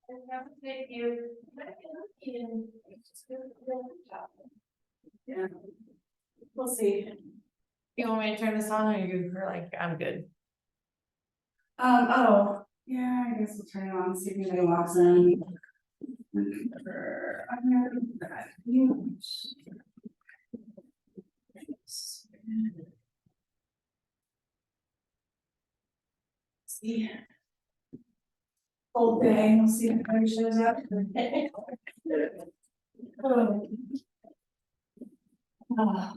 Thank you. Yeah. We'll see. You want me to turn this on or you're like, I'm good? Oh, yeah, I guess we'll turn it on, see if anybody walks in. See. Whole day, we'll see if anybody shows up. Oh. Oh.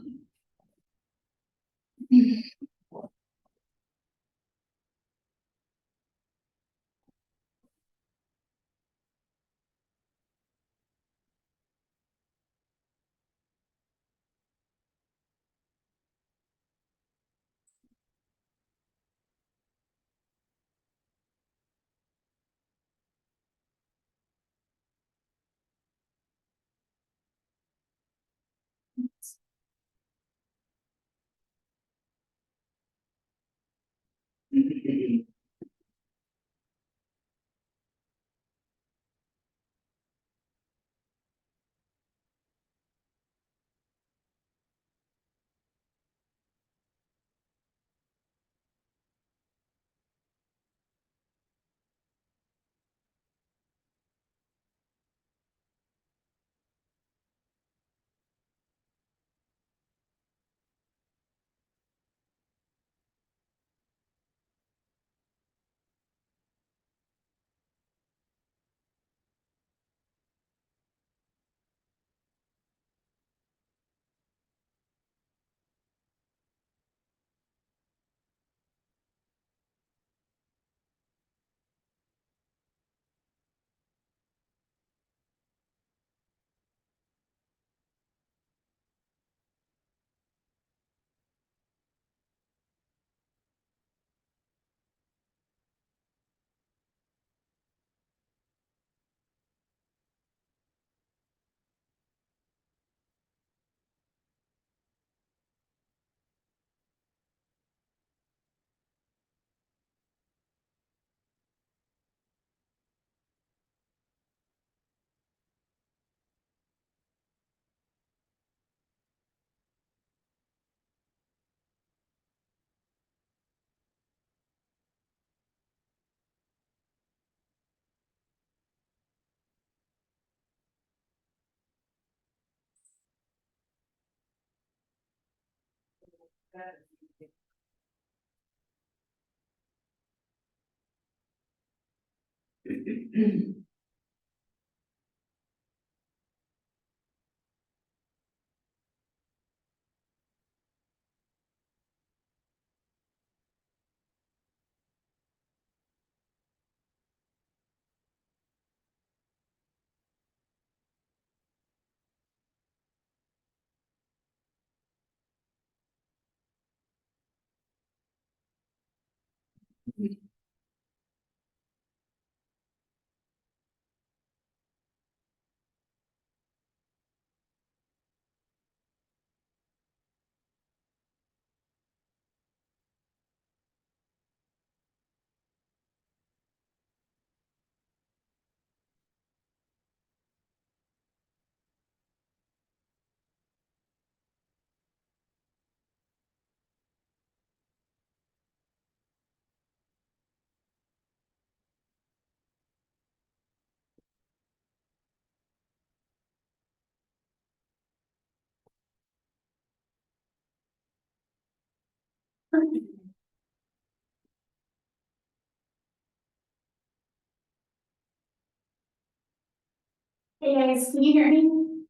Hey guys, can you hear me?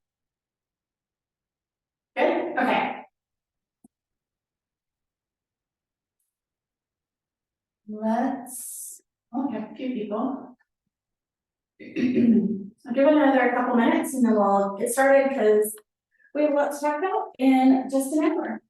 Good, okay. I'll have a few people. I'll give it another couple minutes and then we'll get started because we have a lot to talk about in just an hour.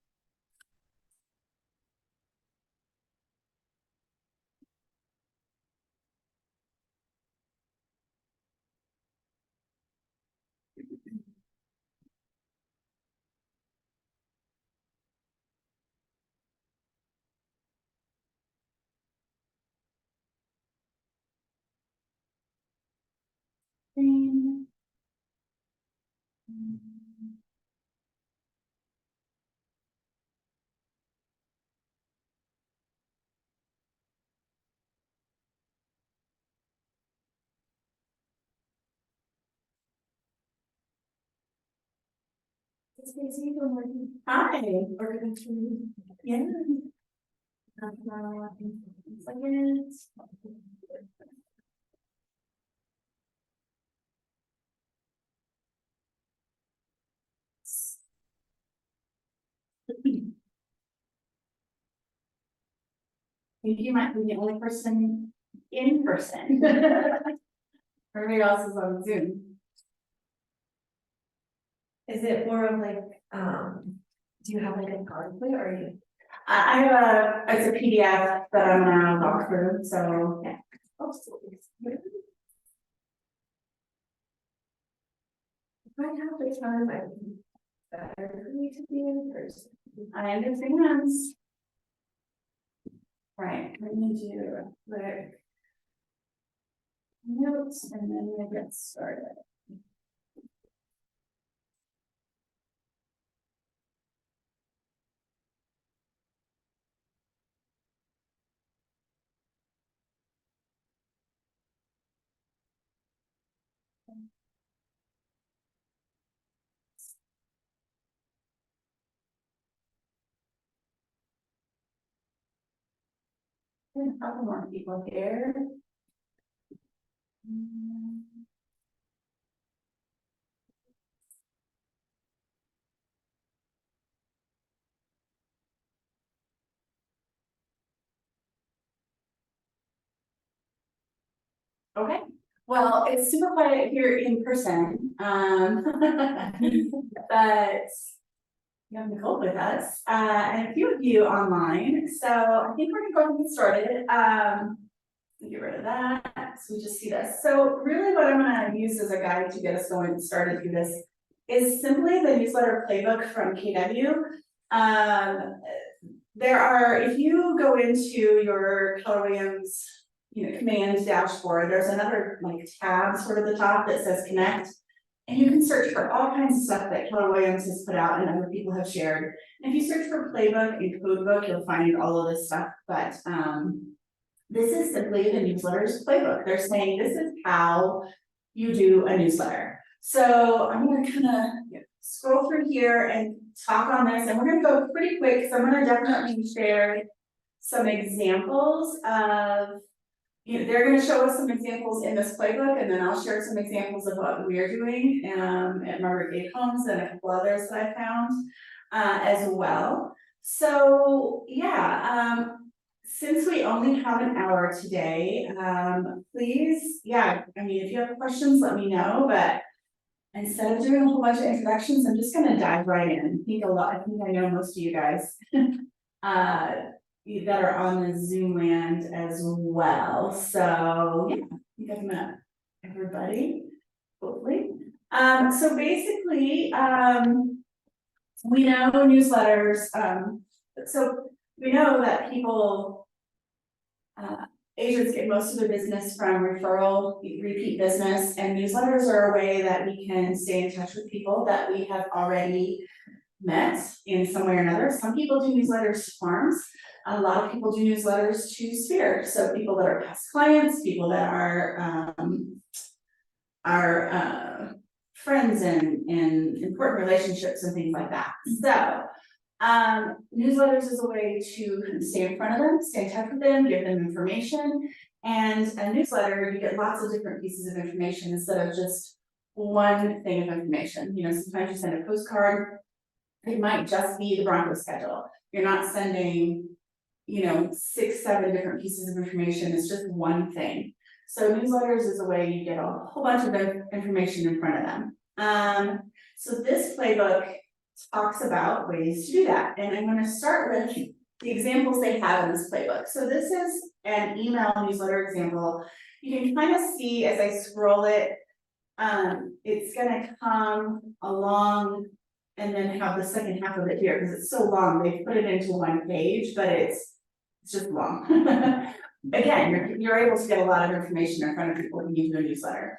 Hi, we're going to, yeah. Seconds. I think you might be the only person in person. Everybody else is on Zoom. Is it more of like, do you have like a PowerPoint or are you? I have it's a PDF that I'm gonna walk through, so yeah. If I have the time, I would be better for me to be in person. I understand. Right, we need to do a quick notes and then we'll get started. A couple more people here. Okay, well, it's super quiet here in person, but you have Nicole with us, and a few of you online, so I think we're gonna go ahead and get started. Get rid of that, so we just see this. So really what I'm gonna use as a guide to get us going started through this is simply the newsletter playbook from KW. There are, if you go into your Keller Williams, command dashboard, there's another like tab sort of the top that says connect. And you can search for all kinds of stuff that Keller Williams has put out and other people have shared. And if you search for playbook and codebook, you'll find all of this stuff, but this is simply the newsletters playbook. They're saying this is how you do a newsletter. So I'm gonna kind of scroll through here and talk on this, and we're gonna go pretty quick because I'm gonna definitely share some examples of, they're gonna show us some examples in this playbook, and then I'll share some examples of what we're doing at Margaret Gate Homes and a couple others that I found as well. So yeah, since we only have an hour today, please, I mean, if you have questions, let me know, but instead of doing a whole bunch of introductions, I'm just gonna dive right in. I think I know most of you guys that are on the Zoom land as well. So yeah, I think I've met everybody, hopefully. So basically, we know newsletters, so we know that people, agents get most of their business from referral, repeat business, and newsletters are a way that we can stay in touch with people that we have already met in some way or another. Some people do newsletters to farms. A lot of people do newsletters to Sphere. So people that are past clients, people that are friends and important relationships and things like that. So newsletters is a way to stay in front of them, stay in touch with them, give them information. And a newsletter, you get lots of different pieces of information instead of just one thing of information. Sometimes you send a postcard, it might just be the Broncos schedule. You're not sending, 6, 7 different pieces of information, it's just one thing. So newsletters is a way you get a whole bunch of information in front of them. So this playbook talks about ways to do that. And I'm going to start with the examples they have in this playbook. So this is an email newsletter example. You can kind of see as I scroll it, it's going to come along and then have the second half of it here because it's so long. They put it into one page, but it's just long. Again, you're able to get a lot of information in front of people when you do a newsletter.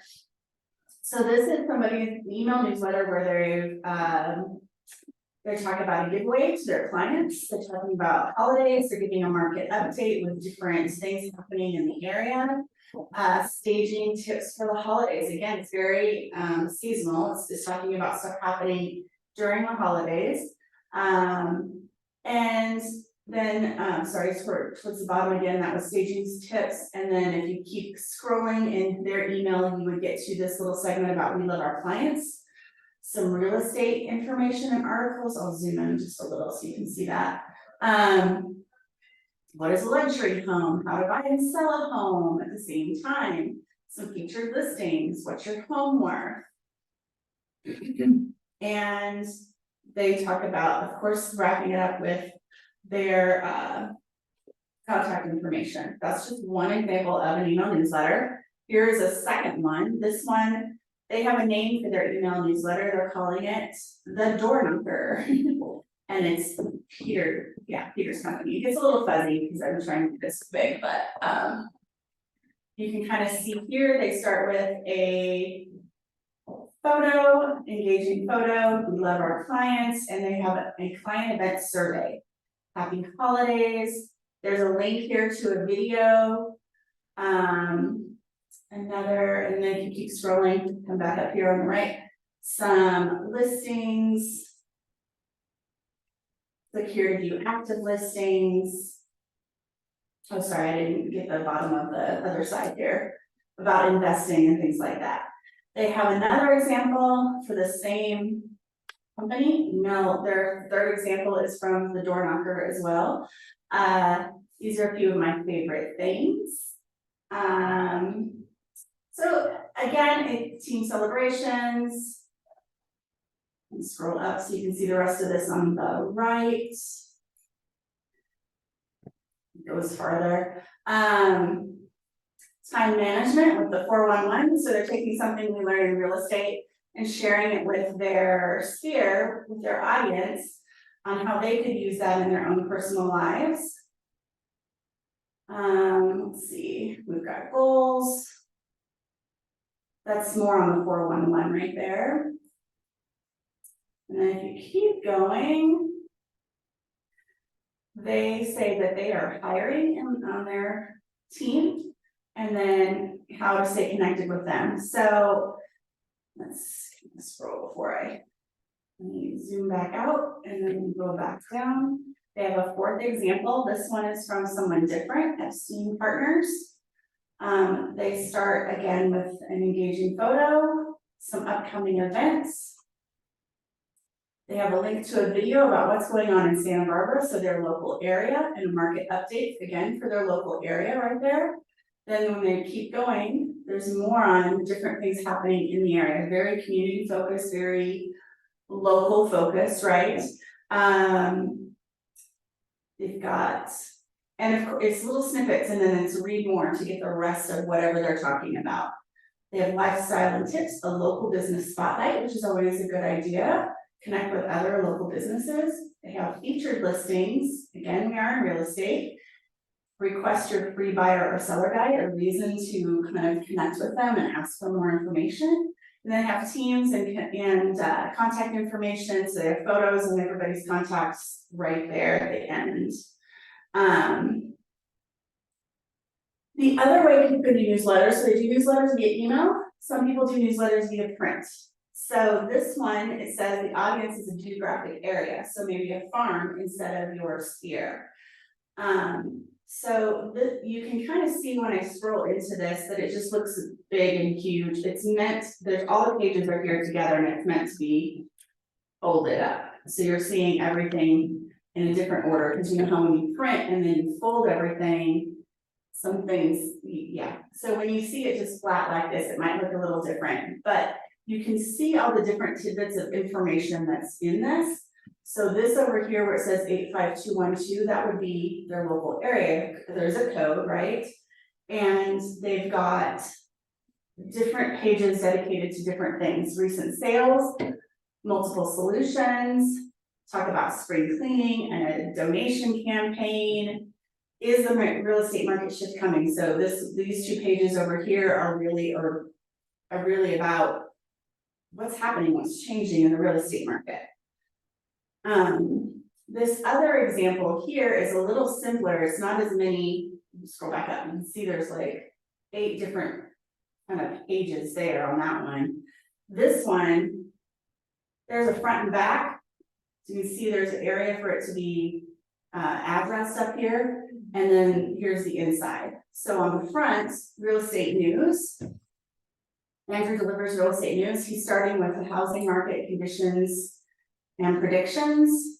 So this is somebody's email newsletter where they're talking about a giveaway to their clients, they're talking about holidays, they're giving a market update with different things happening in the area. Staging tips for the holidays, again, it's very seasonal, it's just talking about stuff happening during the holidays. And then, sorry, towards the bottom again, that was staging tips, and then if you keep scrolling in their email, you would get to this little segment about we love our clients. Some real estate information and articles, I'll zoom in just a little so you can see that. What is a luxury home, how to buy and sell a home at the same time, some featured listings, what's your home worth? And they talk about, of course, wrapping it up with their contact information. That's just one example of an email newsletter. Here's a second one. This one, they have a name for their email newsletter. They're calling it the Door Knocker. And it's Peter's company. It gets a little fuzzy because I'm trying to do this big, but you can kind of see here, they start with a photo, engaging photo, we love our clients, and they have a client event survey. Happy holidays, there's a link here to a video. And then you keep scrolling, come back up here on the right, some listings. Click here to view active listings. Oh, sorry, I didn't get the bottom of the other side here about investing and things like that. They have another example for the same company. No, their third example is from the Door Knocker as well. These are a few of my favorite things. So again, team celebrations. And scroll up so you can see the rest of this on the right. It goes farther. Time management with the 411. So they're taking something we learned in real estate and sharing it with their sphere, with their audience, on how they could use that in their own personal lives. Let's see, we've got goals. That's more on the 411 right there. And then if you keep going, they say that they are hiring on their team, and then how to stay connected with them. So let's scroll before let me zoom back out and then go back down. They have a fourth example. This one is from someone different, Epstein Partners. They start again with an engaging photo, some upcoming events. They have a link to a video about what's going on in Santa Barbara, so their local area, and a market update again for their local area right there. Then when they keep going, there's more on different things happening in the area, very community focused, very local focused, right? They've got, and of course, it's little snippets, and then it's read more to get the rest of whatever they're talking about. They have lifestyle and tips, a local business spotlight, which is always a good idea. Connect with other local businesses. They have featured listings. Again, we are in real estate. Request your free buyer or seller guide, a reason to kind of connect with them and ask for more information. And then have teams and contact information. So they have photos and everybody's contacts right there at the end. The other way people can do newsletters, so they do newsletters via email. Some people do newsletters via print. So this one, it says the audience is a geographic area, so maybe a farm instead of your sphere. So you can kind of see when I scroll into this that it just looks big and huge. It's meant, there's all the pages are here together and it's meant to be folded up. So you're seeing everything in a different order, because you know how when you print and then you fold everything, some things, yeah. So when you see it just flat like this, it might look a little different, but you can see all the different tidbits of information that's in this. So this over here where it says 85212, that would be their local area. There's a code, right? And they've got different pages dedicated to different things. Recent sales, multiple solutions, talk about spring cleaning and a donation campaign. Is the real estate market shift coming? So these two pages over here are really about what's happening, what's changing in the real estate market. This other example here is a little simpler, it's not as many, scroll back up, you can see there's like 8 different kind of pages there on that one. This one, there's a front and back, so you can see there's an area for it to be addressed up here, and then here's the inside. So on the front, real estate news. Andrew delivers real estate news. He's starting with the housing market conditions and predictions.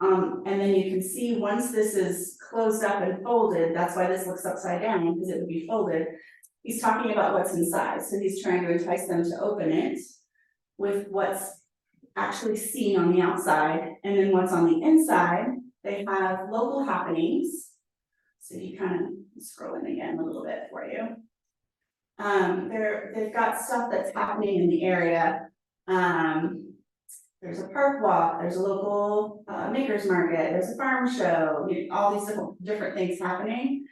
And then you can see once this is closed up and folded, that's why this looks upside down, because it would be folded. He's talking about what's inside, so he's trying to entice them to open it with what's actually seen on the outside, and then what's on the inside, they have local happenings. So you kind of scroll in again a little bit for you. They've got stuff that's happening in the area. There's a park walk, there's a local makers market, there's a farm show, all these different things happening.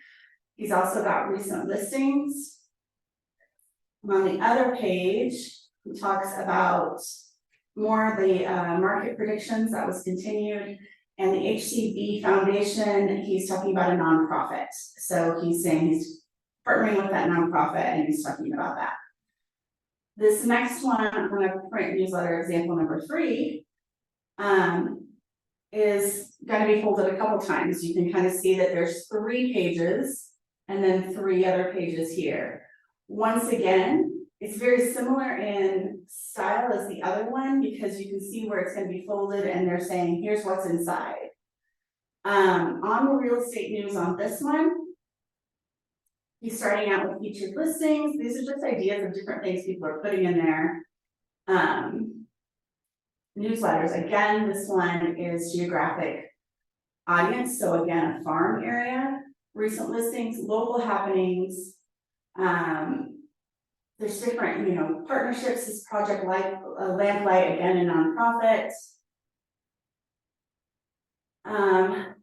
He's also got recent listings. On the other page, he talks about more of the market predictions that was continued, and the HCB Foundation, he's talking about a nonprofit. So he's saying he's partnering with that nonprofit, and he's talking about that. This next one, I'm going to print newsletter example number 3, is going to be folded a couple times. You can kind of see that there's 3 pages and then 3 other pages here. Once again, it's very similar in style as the other one, because you can see where it's going to be folded and they're saying, here's what's inside. On the real estate news on this one, he's starting out with featured listings. These are just ideas of different things people are putting in their newsletters. Again, this one is geographic audience. So again, a farm area, recent listings, local happenings. There's different, partnerships, this project like Lamplight, again, a nonprofit.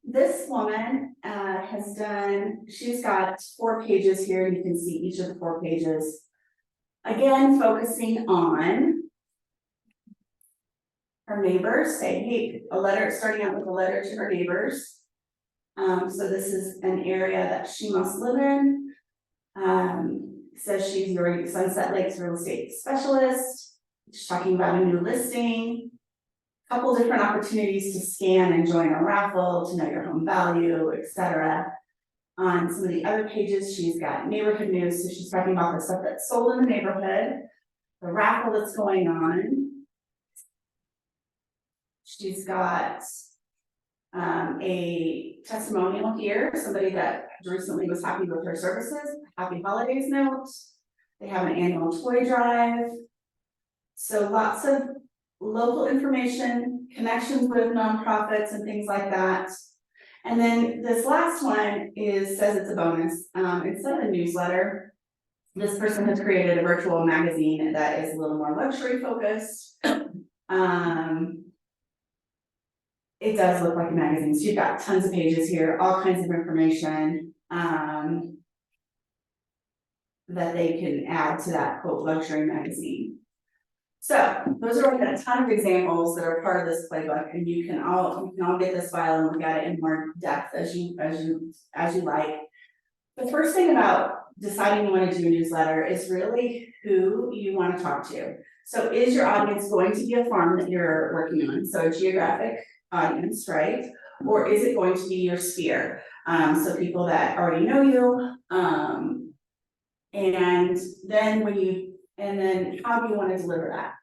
This woman she's got 4 pages here. You can see each of the 4 pages. Again, focusing on her neighbors, saying, hey, starting out with a letter to her neighbors. So this is an area that she must live in. Says she's your Sunset Lakes real estate specialist. She's talking about a new listing. Couple different opportunities to scan and join a raffle, to know your home value, etc. On some of the other pages, she's got neighborhood news, so she's talking about the stuff that's sold in the neighborhood, the raffle that's going on. She's got a testimonial here, somebody that recently was happy with her services, happy holidays note. They have an annual toy drive. So lots of local information, connections with nonprofits and things like that. And then this last one says it's a bonus. Instead of a newsletter, this person has created a virtual magazine that is a little more luxury focused. It does look like a magazine. So you've got tons of pages here, all kinds of information that they can add to that quote luxury magazine. So those are like a ton of examples that are part of this playbook, and you can all get this file and look at it in more depth as you like. The first thing about deciding you want to do a newsletter is really who you want to talk to. So is your audience going to be a farm that you're working on? So a geographic audience, right? Or is it going to be your sphere? So people that already know you. And then how do you want to deliver that?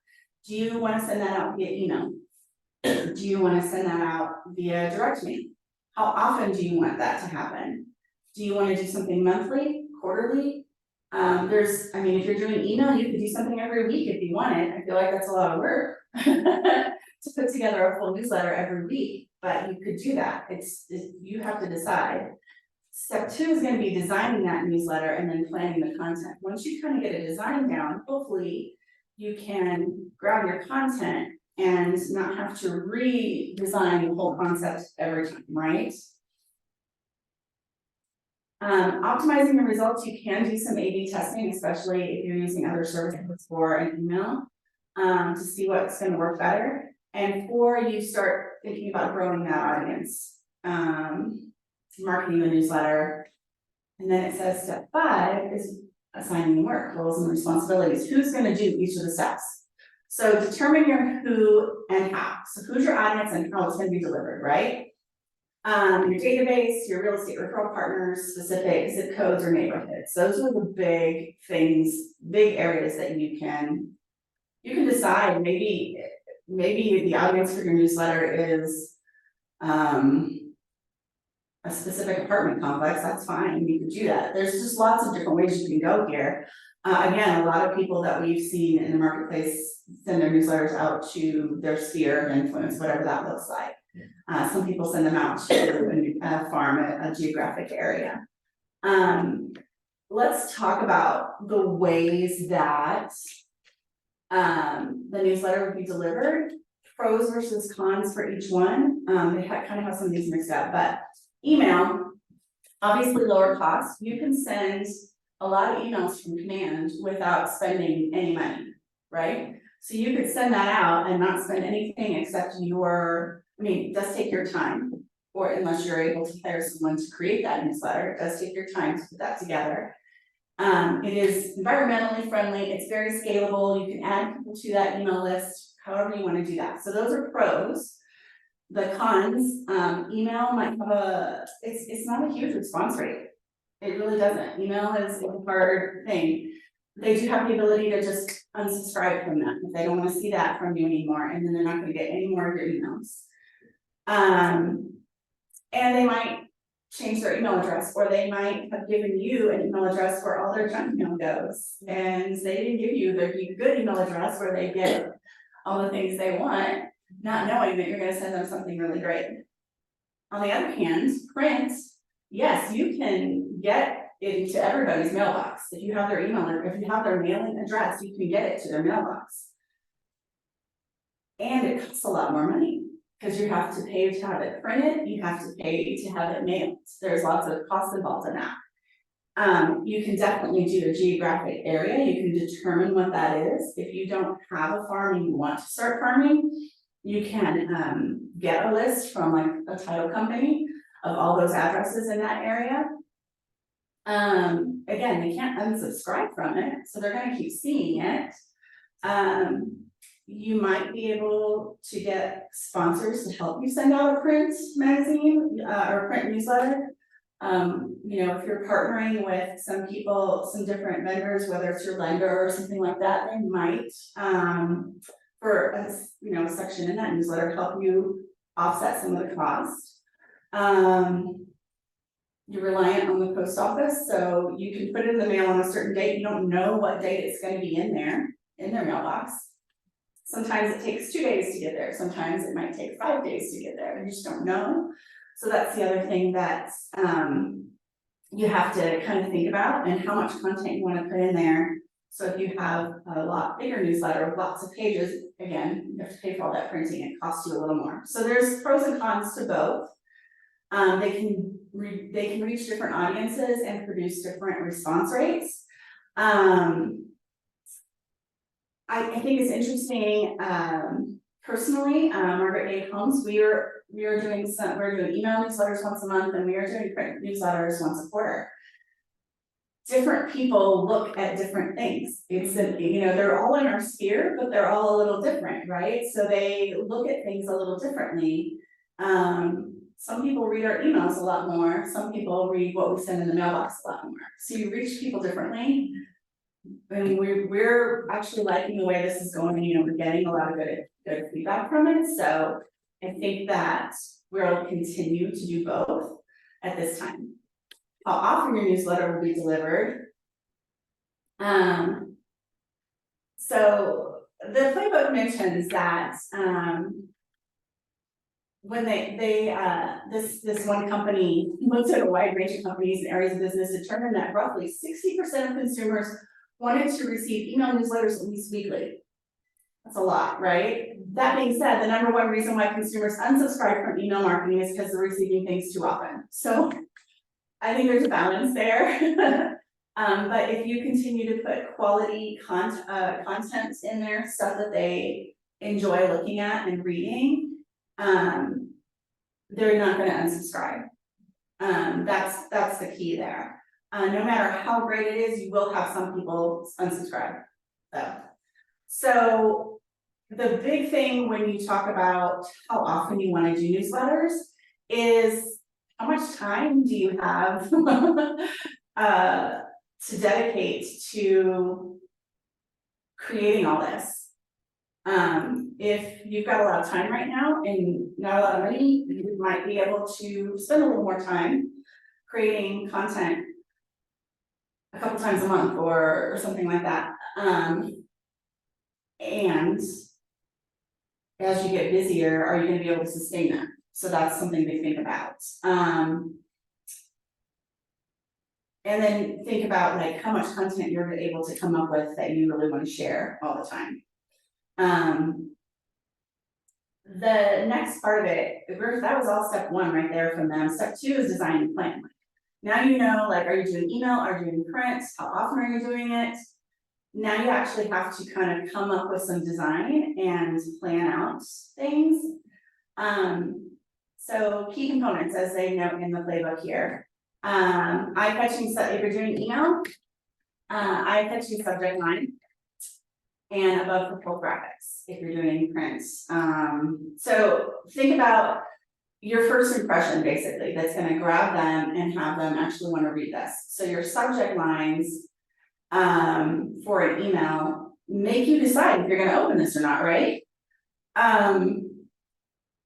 Do you want to send that out via email? Do you want to send that out via direct mail? How often do you want that to happen? Do you want to do something monthly, quarterly? If you're doing email, you could do something every week if you wanted. I feel like that's a lot of work to put together a full newsletter every week, but you could do that. You have to decide. Step 2 is going to be designing that newsletter and then planning the content. Once you kind of get a design down, hopefully you can grab your content and not have to redesign the whole concept every time, right? Optimizing the results, you can do some A/B testing, especially if you're using other services for an email. to see what's gonna work better. And 4, you start thinking about growing that audience, marketing the newsletter. And then it says step 5 is assigning work, roles and responsibilities. Who's gonna do each of the steps? So determine your who and how. So who's your audience and how it's gonna be delivered, right? Your database, your real estate referral partners, specific zip codes or neighborhoods. Those are the big things, big areas that you can decide. Maybe the audience for your newsletter is a specific apartment complex. That's fine, you can do that. There's just lots of different ways you can go here. Again, a lot of people that we've seen in the marketplace send their newsletters out to their sphere of influence, whatever that looks like. Some people send them out to a farm, a geographic area. Let's talk about the ways that the newsletter would be delivered, pros versus cons for each one. They kind of have some of these mixed up, but email, obviously lower cost. You can send a lot of emails from command without spending any money, right? So you could send that out and not spend anything except it does take your time, or unless you're able to hire someone to create that newsletter, it does take your time to put that together. It is environmentally friendly, it's very scalable, you can add people to that email list, however you want to do that. So those are pros. The cons, email might have it's not a huge response rate. It really doesn't. Email is a hard thing. They do have the ability to just unsubscribe from that if they don't want to see that from you anymore, and then they're not going to get any more of your emails. And they might change their email address, or they might have given you an email address where all their junk mail goes, and they didn't give you their good email address where they get all the things they want, not knowing that you're going to send them something really great. On the other hand, print, yes, you can get it into everybody's mailbox. If you have their email, or if you have their mailing address, you can get it to their mailbox. And it costs a lot more money, because you have to pay to have it printed, you have to pay to have it mailed. There's lots of costs involved in that. You can definitely do a geographic area, you can determine what that is. If you don't have a farm and you want to start farming, you can get a list from like a title company of all those addresses in that area. Again, they can't unsubscribe from it, so they're gonna keep seeing it. You might be able to get sponsors to help you send out a print magazine or print newsletter. If you're partnering with some people, some different vendors, whether it's your lender or something like that, they might, for a section in that newsletter, help you offset some of the cost. You're reliant on the post office, so you can put it in the mail on a certain date. You don't know what date it's going to be in their mailbox. Sometimes it takes 2 days to get there. Sometimes it might take 5 days to get there. You just don't know. So that's the other thing that you have to kind of think about, and how much content you want to put in there. So if you have a lot bigger newsletter with lots of pages, again, you have to pay for all that printing. It costs you a little more. So there's pros and cons to both. They can reach different audiences and produce different response rates. I think it's interesting, personally, Margaret A. Holmes, we're doing email newsletters once a month, and we are doing print newsletters once a quarter. Different people look at different things. They're all in our sphere, but they're all a little different, right? So they look at things a little differently. Some people read our emails a lot more. Some people read what we send in the mailbox a lot more. So you reach people differently. And we're actually liking the way this is going. We're getting a lot of good feedback from it. So I think that we'll continue to do both at this time. How often your newsletter will be delivered. So the playbook mentions that when this one company looked at a wide range of companies and areas of business, determined that roughly 60% of consumers wanted to receive email newsletters at least weekly. That's a lot, right? That being said, the number one reason why consumers unsubscribe from email marketing is because they're receiving things too often. So I think there's a balance there. But if you continue to put quality content in there, stuff that they enjoy looking at and reading, they're not gonna unsubscribe. That's the key there. No matter how great it is, you will have some people unsubscribe, so the big thing when you talk about how often you wanna do newsletters is how much time do you have to dedicate to creating all this? If you've got a lot of time right now and not a lot of money, you might be able to spend a little more time creating content a couple times a month or something like that. And as you get busier, are you gonna be able to sustain that? So that's something to think about. And then think about like how much content you're able to come up with that you really want to share all the time. The next part of it, that was all step one right there from them. Step two is design and plan. Now you know, like, are you doing email, are you doing print, how often are you doing it? Now you actually have to kind of come up with some design and plan out things. So key components, as they note in the playbook here. Eye-catching, if you're doing email, eye-catching subject line, and above purple graphics if you're doing print. So think about your first impression, basically, that's gonna grab them and have them actually wanna read this. So your subject lines for an email make you decide if you're gonna open this or not, right? And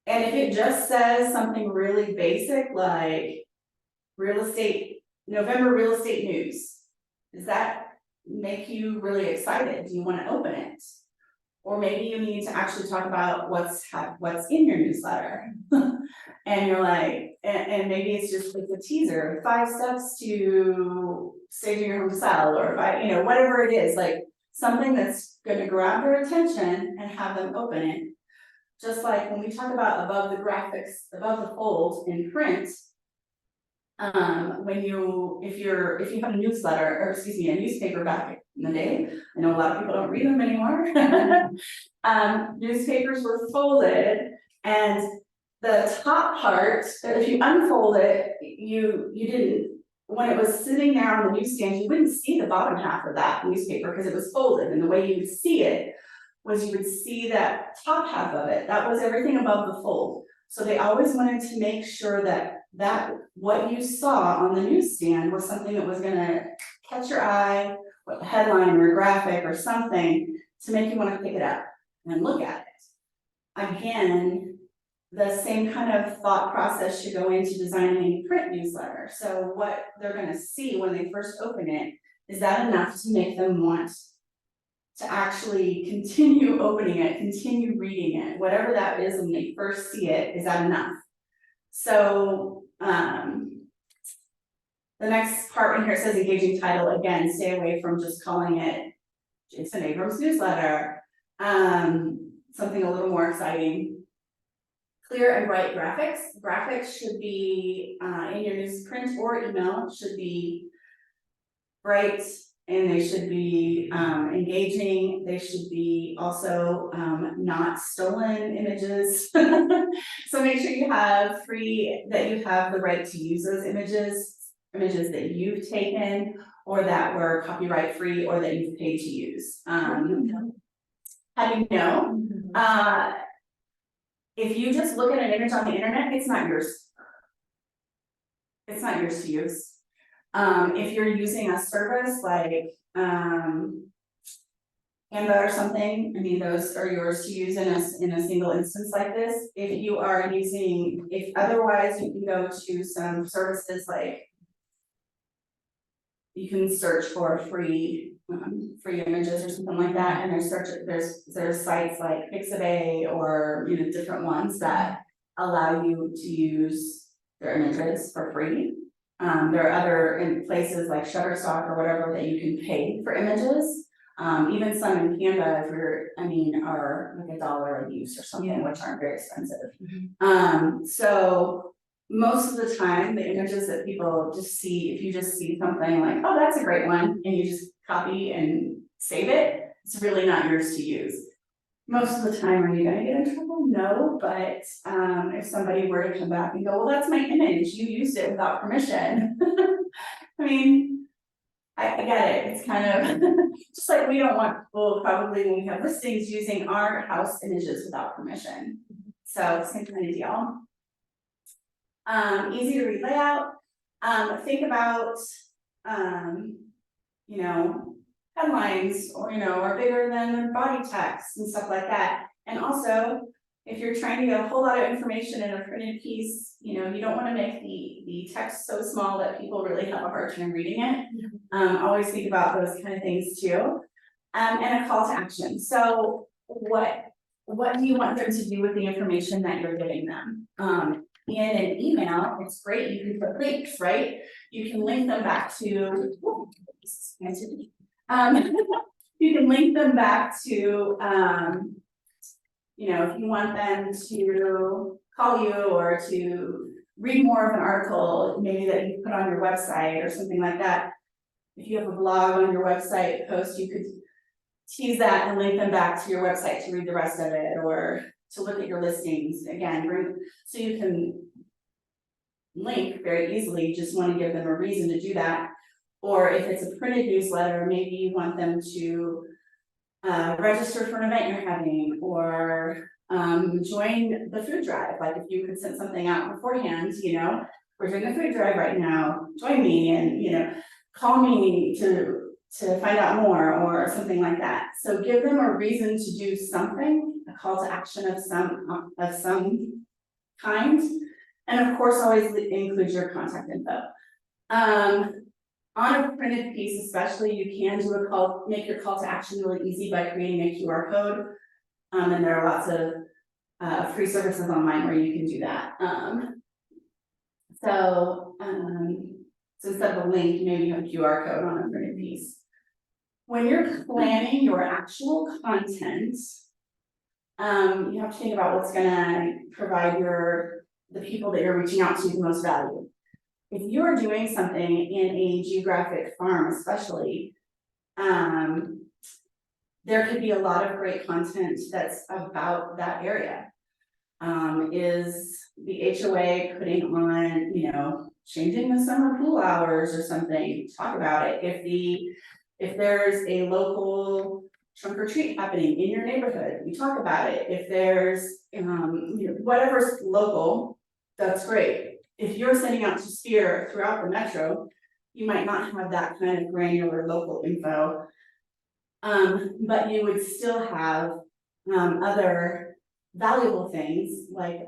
if it just says something really basic like November real estate news, does that make you really excited? Do you want to open it? Or maybe you need to actually talk about what's in your newsletter. And you're like, and maybe it's just like a teaser, 5 steps to staging your home to sell, or whatever it is, like something that's gonna grab their attention and have them open it. Just like when we talk about above the graphics, above the fold in print, if you have a newsletter, or excuse me, a newspaper back in the day, I know a lot of people don't read them anymore. Newspapers were folded, and the top part, if you unfold it, you didn't, when it was sitting there on the newsstand, you wouldn't see the bottom half of that newspaper because it was folded, and the way you would see it was you would see that top half of it. That was everything above the fold. So they always wanted to make sure that what you saw on the newsstand was something that was gonna catch your eye, with a headline or a graphic or something to make you want to pick it up and look at it. Again, the same kind of thought process should go into designing a print newsletter. So what they're gonna see when they first open it, is that enough to make them want to actually continue opening it, continue reading it, whatever that is when they first see it, is that enough? So the next part in here says engaging title. Again, stay away from just calling it Jason Abrams newsletter. Something a little more exciting. Clear and bright graphics. Graphics should be in your newsprint or email, should be bright, and they should be engaging. They should be also not stolen images. So make sure you have that you have the right to use those images that you've taken or that were copyright free or that you've paid to use. How do you know? If you just look at an image on the internet, it's not yours. It's not yours to use. If you're using a service like Canva or something, I mean, those are yours to use in a single instance like this. If otherwise you can go to some services like you can search for free images or something like that, and there's sites like Pixabay or different ones that allow you to use their images for free. There are other places like Shutterstock or whatever that you can pay for images. Even some in Canva, are like $1 a use or something, which aren't very expensive. So most of the time, the images that people just see, if you just see something like, oh, that's a great one, and you just copy and save it, it's really not yours to use. Most of the time, are you gonna get in trouble? No, but if somebody were to come back and go, well, that's my image, you used it without permission. I mean, I get it, it's kind of, just like we don't want people probably when we have listings using our house images without permission. So same kind of deal. Easy to read layout, think about, you know, headlines or, are bigger than body text and stuff like that. And also, if you're trying to get a whole lot of information in a printed piece, you don't wanna make the text so small that people really have a hard time reading it. Always think about those kind of things too. And a call to action. So what do you want them to do with the information that you're giving them? In an email, it's great, you can put links, right? You can link them back to, you can link them back to, if you want them to call you or to read more of an article, maybe that you put on your website or something like that. If you have a blog on your website post, you could tease that and link them back to your website to read the rest of it, or to look at your listings again, so you can link very easily, you just want to give them a reason to do that. Or if it's a printed newsletter, maybe you want them to register for an event you're having, or join the food drive. Like if you could send something out beforehand, we're doing a food drive right now, join me, and call me to find out more, or something like that. So give them a reason to do something, a call to action of some kind, and of course always include your contact info. On a printed piece especially, you can do make your call to action really easy by creating a QR code. And there are lots of free services online where you can do that. So instead of a link, maybe you have a QR code on a printed piece. When you're planning your actual content, you have to think about what's gonna provide the people that you're reaching out to the most value. If you're doing something in a geographic farm especially, there could be a lot of great content that's about that area. Is the HOA putting on, changing the summer pool hours or something, talk about it. If there's a local trunk or treat happening in your neighborhood, you talk about it. If there's, whatever's local, that's great. If you're sending out to Sphere throughout the metro, you might not have that kind of granular local info. But you would still have other valuable things like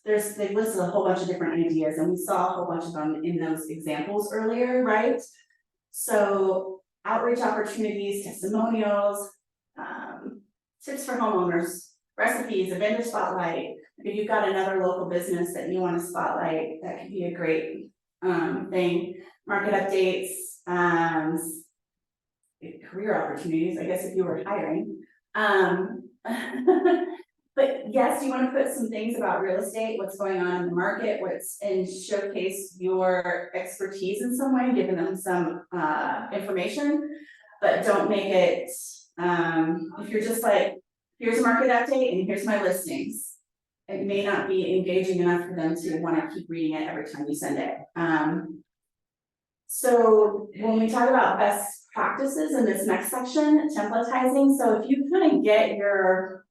they've listed a whole bunch of different ideas, and we saw a whole bunch of them in those examples earlier, right? So outreach opportunities, testimonials, tips for homeowners, recipes, a vendor spotlight. If you've got another local business that you want to spotlight, that could be a great thing. Market updates, career opportunities, I guess, if you were hiring. But yes, you want to put some things about real estate, what's going on in the market, and showcase your expertise in some way, giving them some information, but don't make it, if you're just like, here's a market update and here's my listings, it may not be engaging enough for them to want to keep reading it every time you send it. So when we talk about best practices in this next section, templatizing, so if you kind of get your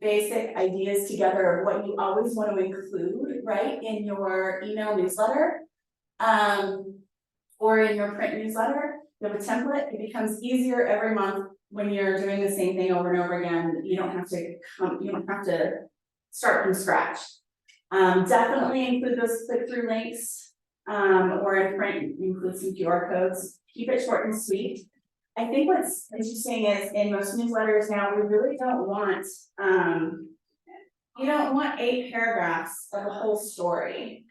basic ideas together of what you always want to include, right, in your email newsletter, or in your print newsletter, you have a template, it becomes easier every month when you're doing the same thing over and over again. You don't have to start from scratch. Definitely include those click-through links, or in print, include some QR codes. Keep it short and sweet. I think what's interesting is in most newsletters now, we really don't want, you don't want 8 paragraphs of a whole story.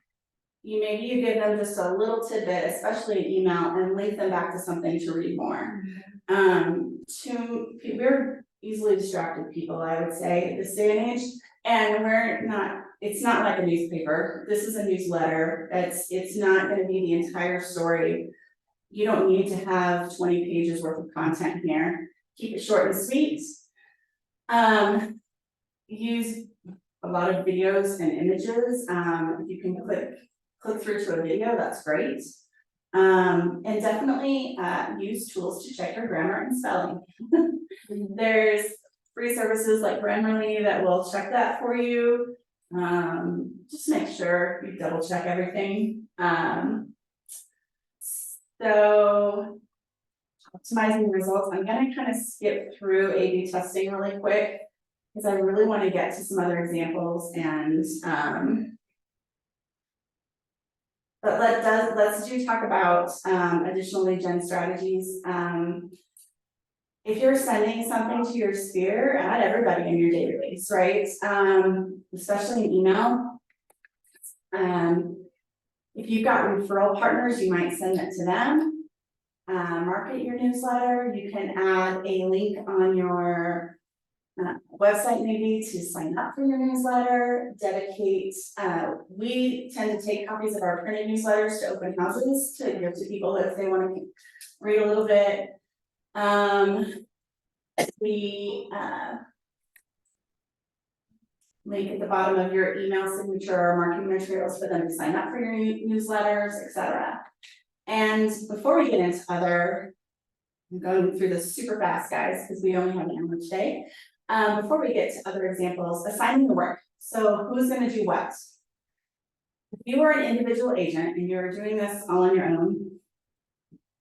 Maybe you give them just a little tidbit, especially an email, and link them back to something to read more. We're easily distracted people, I would say, at this day and age, and we're not it's not like a newspaper, this is a newsletter, it's not gonna be the entire story. You don't need to have 20 pages worth of content here, keep it short and sweet. Use a lot of videos and images, if you can click through to a video, that's great. And definitely, use tools to check your grammar and spelling. There's free services like Grammarly that will check that for you. Just make sure you double check everything. So optimizing results, I'm gonna kind of skip through A/B testing really quick, because I really want to get to some other examples and, but let's talk about, additional lead gen strategies. If you're sending something to your sphere, add everybody in your database, right? Especially in email. If you've got referral partners, you might send it to them. Market your newsletter, you can add a link on your website maybe to sign up for your newsletter, dedicate, we tend to take copies of our printed newsletters to open houses to give to people if they want to read a little bit. We link at the bottom of your email signature or marketing materials for them to sign up for your newsletters, etc. And before we get into other, I'm going through this super fast, guys, because we only have an hour today. Before we get to other examples, assigning the work. So who's going to do what? If you are an individual agent and you're doing this all on your own,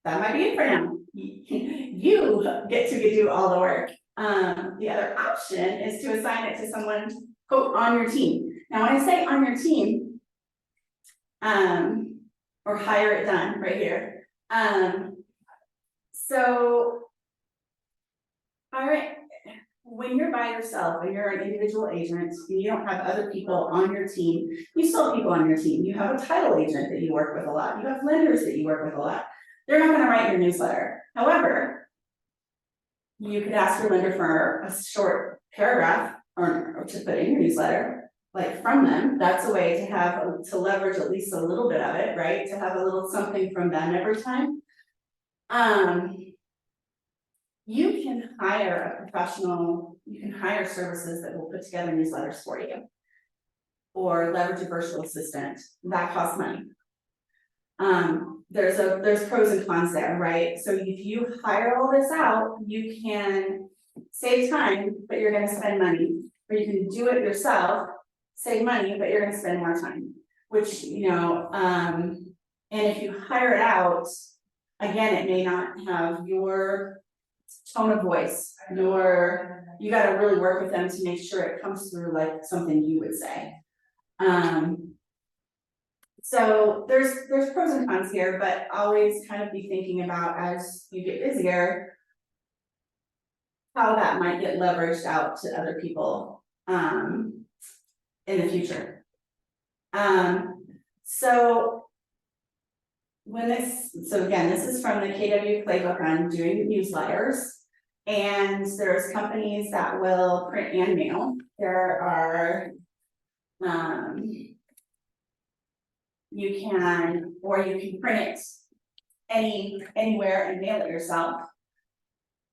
that might be it for now. You get to do all the work. The other option is to assign it to someone, quote, on your team. Now, when I say on your team, or hire it done right here. So, all right, when you're by yourself, when you're an individual agent, and you don't have other people on your team, you still have people on your team. You have a title agent that you work with a lot. You have lenders that you work with a lot. They're not going to write your newsletter. However, you could ask your lender for a short paragraph or to put in your newsletter, like from them. That's a way to leverage at least a little bit of it, right? To have a little something from them every time. You can hire a professional, you can hire services that will put together newsletters for you. Or leverage a virtual assistant, that costs money. There's pros and cons there, right? So if you hire all this out, you can save time, but you're gonna spend money. Or you can do it yourself, save money, but you're gonna spend more time. Which, and if you hire it out, again, it may not have your tone of voice, you gotta really work with them to make sure it comes through like something you would say. So there's pros and cons here, but always kind of be thinking about as you get busier, how that might get leveraged out to other people in the future. So again, this is from the KW playbook on doing newsletters, and there's companies that will print and mail. There are you can print it anywhere and mail it yourself.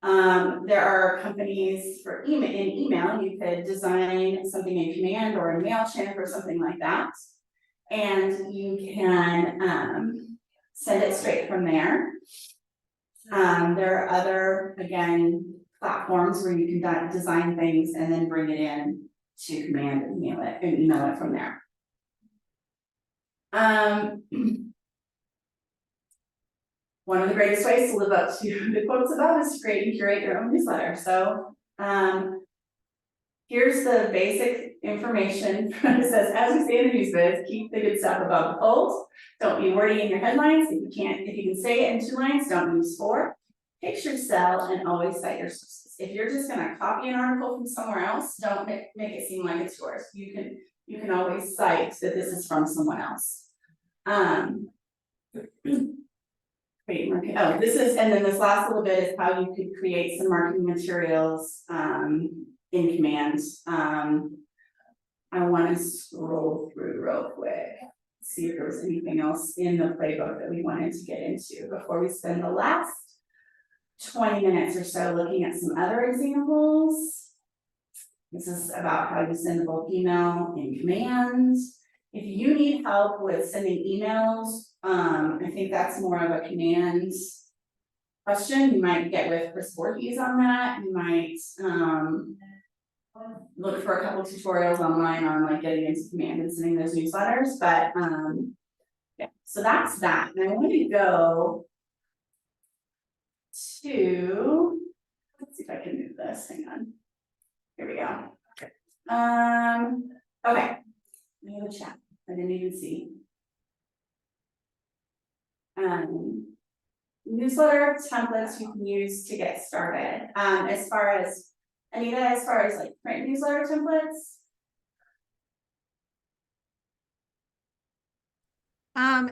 There are companies for email, you could design something in Command or in MailChimp or something like that. And you can send it straight from there. There are other, again, platforms where you can design things and then bring it in to Command and email it from there. One of the greatest ways to live up to the quotes above is to create and curate your own newsletter. So here's the basic information. It says, as we say in the news biz, keep the good stuff above the fold. Don't be wordy in your headlines. If you can say it in 2 lines, don't use 4. Picture sell and always cite your sources. If you're just going to copy an article from somewhere else, don't make it seem like it's yours. You can always cite that this is from someone else. And then this last little bit is how you could create some marketing materials in Command. I wanna scroll through real quick, see if there was anything else in the playbook that we wanted to get into before we spend the last 20 minutes or so looking at some other examples. This is about how you send a bulk email in commands. If you need help with sending emails, I think that's more of a command question. You might get with Chris Voorhees on that. You might, look for a couple tutorials online on like getting into command and sending those newsletters, but, yeah, so that's that. And I want to go to, let's see if I can move this, hang on. Here we go. Okay, we have a chat, I didn't even see. Newsletter templates you can use to get started, as far as, Anita, as far as like print newsletter templates.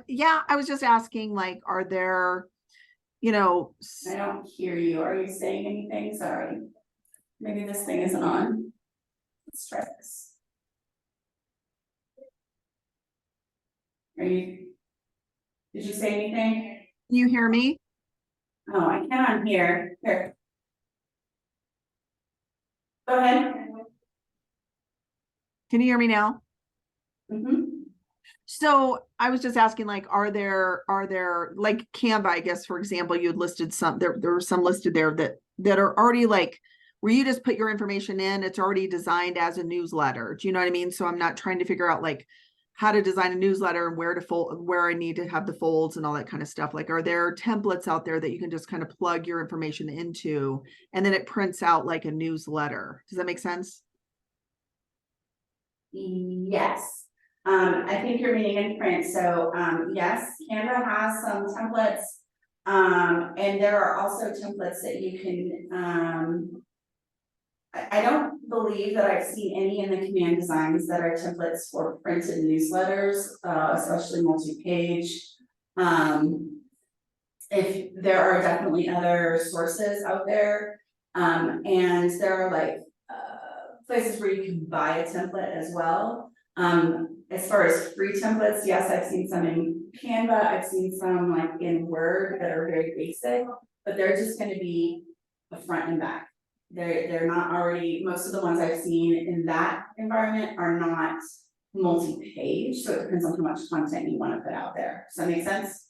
Yeah, I was just asking, like, are there, you know, I don't hear you, are you saying anything? Sorry. Maybe this thing isn't on. Let's try this. Did you say anything? can you hear me? Oh, I can hear. Here. Go ahead. Can you hear me now? Mm-hmm. So I was just asking, like, are there like Canva, I guess, for example, you had listed some, there were some listed there that are already like, where you just put your information in, it's already designed as a newsletter. Do you know what I mean? So I'm not trying to figure out like how to design a newsletter and where to fold, where I need to have the folds and all that kind of stuff. Like, are there templates out there that you can just kind of plug your information into and then it prints out like a newsletter? Does that make sense? Yes. I think you're meaning in print, so, yes, Canva has some templates. And there are also templates that you can, I don't believe that I've seen any in the command designs that are templates for printed newsletters, especially multi-page. If there are definitely other sources out there, and there are like, places where you can buy a template as well. As far as free templates, yes, I've seen some in Canva, I've seen some like in Word that are very basic, but they're just gonna be a front and back. They're not already, most of the ones I've seen in that environment are not multi-page, so it depends on how much content you wanna put out there. Does that make sense?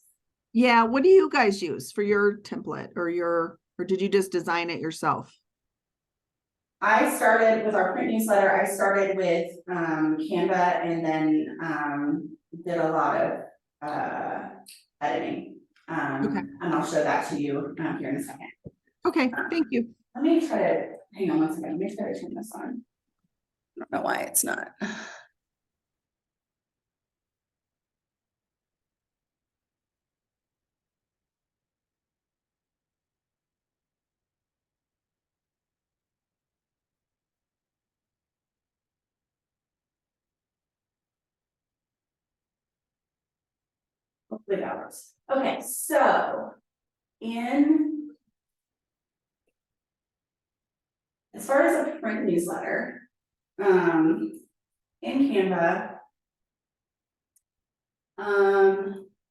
Yeah, what do you guys use for your template or did you just design it yourself? I started with our print newsletter, I started with Canva and then did a lot of editing. Okay. And I'll show that to you here in a second. Okay, thank you. Let me try to, hang on one second, let me try to turn this on. I don't know why it's not. Hopefully that works. Okay, so as far as a print newsletter, in Canva,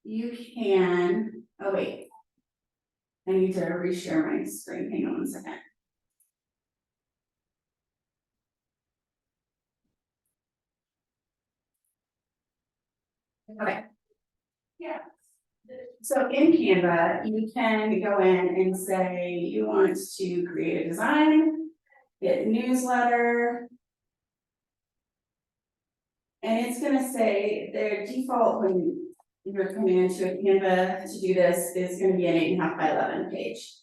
you can, oh wait. I need to reshare my screen, hang on one second. Okay. Yeah. So in Canva, you can go in and say you want to create a design, hit newsletter. And it's gonna say their default when you're coming into a Canva to do this is gonna be an 8.5 by 11 page.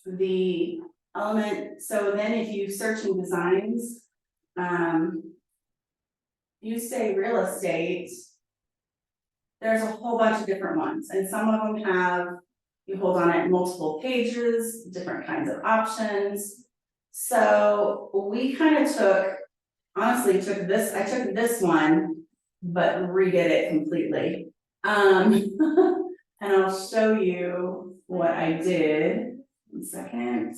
The element, so then if you search in designs, you say real estate, there's a whole bunch of different ones, and some of them have, you hold on it multiple pages, different kinds of options. So we kind of honestly took this one, but redid it completely. And I'll show you what I did, 1 second.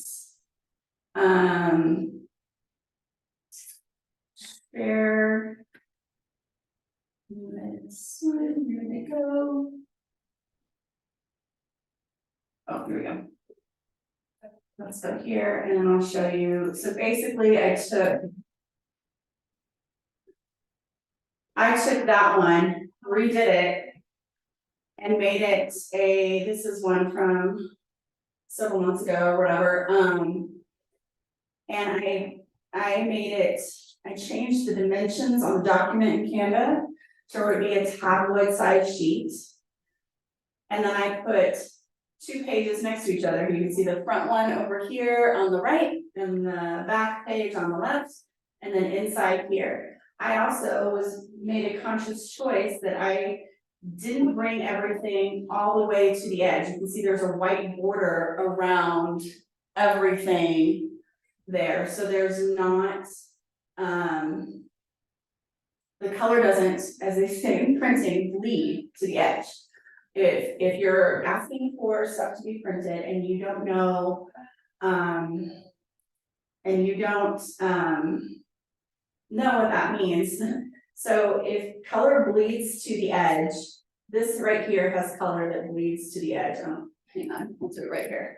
Share This one, here we go. Oh, here we go. Let's go here and I'll show you. So basically I took that one, redid it. And made it this is one from several months ago or whatever, and I made it, I changed the dimensions on the document in Canva to where it be a tabloid size sheet. And then I put 2 pages next to each other. You can see the front one over here on the right and the back page on the left, and then inside here. I also made a conscious choice that I didn't bring everything all the way to the edge. You can see there's a white border around everything there, so there's not, the color doesn't, as they say in printing, bleed to the edge. If you're asking for stuff to be printed and you don't know, know what that means. So if color bleeds to the edge, this right here has color that bleeds to the edge. Oh, hang on, we'll do it right here.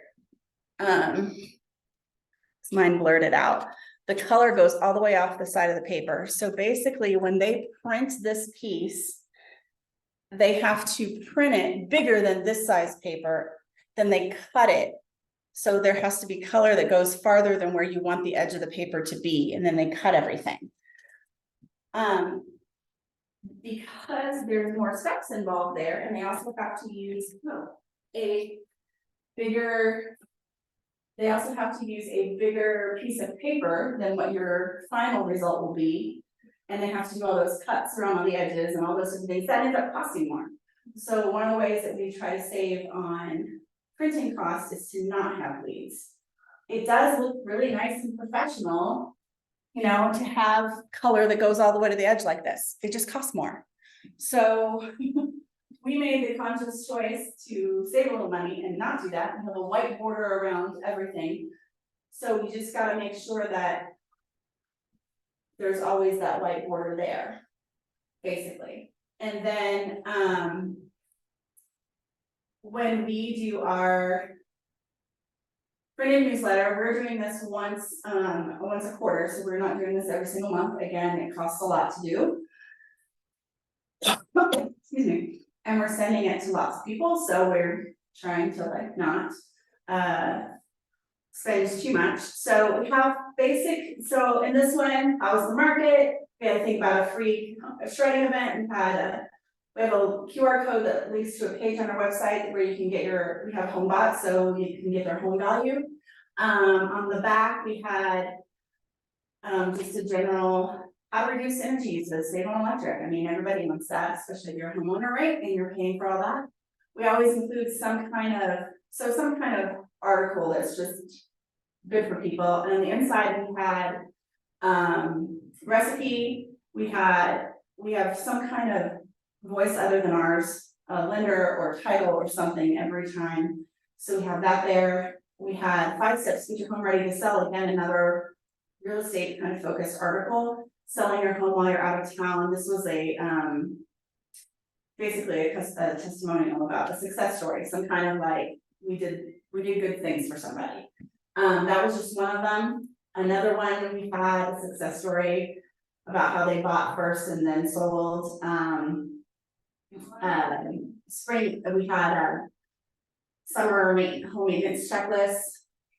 Mine blurred it out. The color goes all the way off the side of the paper. So basically when they print this piece, they have to print it bigger than this size paper, then they cut it. So there has to be color that goes farther than where you want the edge of the paper to be, and then they cut everything. Because there's more steps involved there, and they also have to use a bigger piece of paper than what your final result will be. And they have to do all those cuts around on the edges and all those different things. That ends up costing more. So one of the ways that we try to save on printing costs is to not have bleeds. It does look really nice and professional, you know, to have color that goes all the way to the edge like this. It just costs more. So we made the conscious choice to save a little money and not do that and have a white border around everything. So we just got to make sure that there's always that white border there, basically. And then when we do our printed newsletter, we're doing this once a quarter, so we're not doing this every single month. Again, it costs a lot to do. Excuse me. And we're sending it to lots of people, so we're trying to like not spend too much. So we have so in this one, how's the market? We had to think about a free shredding event, and we have a QR code that leads to a page on our website where you can get we have HomeBot, so you can get their home value. On the back, we had just a general how to reduce energy usage, save on electric. I mean, everybody wants that, especially if you're a homeowner, right? And you're paying for all that. We always include some kind of article that's just good for people. And on the inside, we had recipe. We have some kind of voice other than ours, a lender or title or something every time. So we have that there. We had 5 steps to get your home ready to sell. Again, another real estate kind of focused article. Selling your home while you're out of town. This was basically a testimonial about a success story. Some kind of like we did good things for somebody. That was just one of them. Another one, we had a success story about how they bought first and then sold. Spring, we had a summer home maintenance checklist.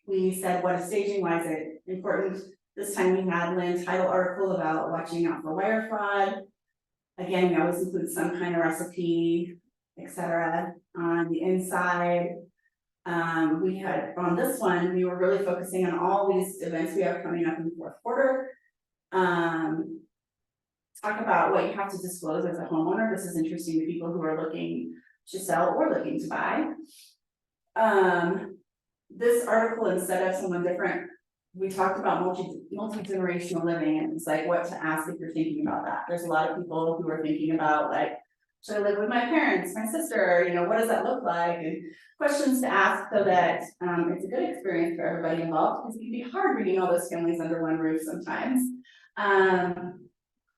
We said what is staging, why is it important? This time we had Lynn's title article about watching out for wire fraud. Again, we always include some kind of recipe, etc. On the inside, we had on this one, we were really focusing on all these events we have coming up in the 4th quarter. Talk about what you have to disclose as a homeowner. This is interesting to people who are looking to sell or looking to buy. This article, instead of someone different, we talked about multi-generational living, and it's like what to ask if you're thinking about that. There's a lot of people who are thinking about like, should I live with my parents, my sister, you know, what does that look like? And questions to ask so that it's a good experience for everybody involved, because it can be hard bringing all those families under one roof sometimes.